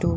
2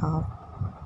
1/2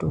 2